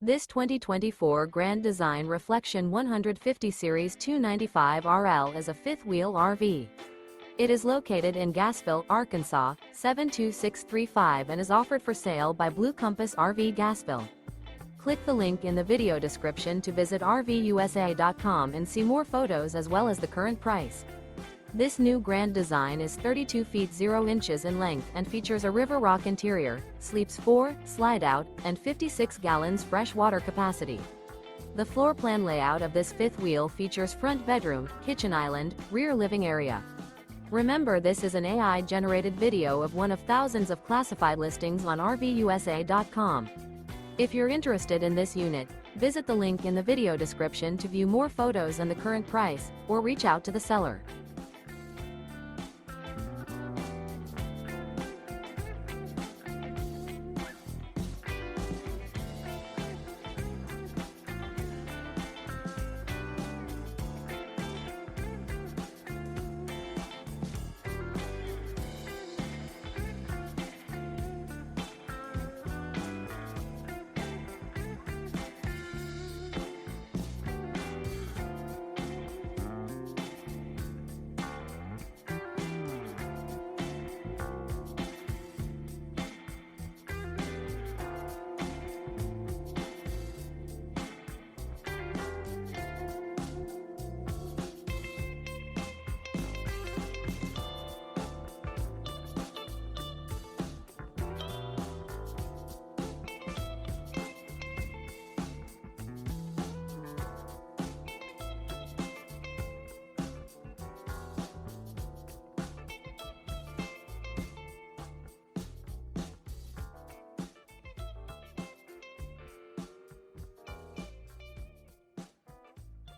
This 2024 Grand Design Reflection 150 Series 295RL is a fifth-wheel RV. It is located in Gassville, Arkansas, 72635 and is offered for sale by Blue Compass RV Gassville. Click the link in the video description to visit RVUSA.com and see more photos as well as the current price. This new Grand Design is 32 feet 0 inches in length and features a river rock interior, sleeps 4, slide-out, and 56 gallons fresh water capacity. The floor plan layout of this fifth wheel features front bedroom, kitchen island, rear living area. Remember, this is an AI-generated video of one of thousands of classified listings on RVUSA.com. If you're interested in this unit, visit the link in the video description to view more photos and the current price, or reach out to the seller.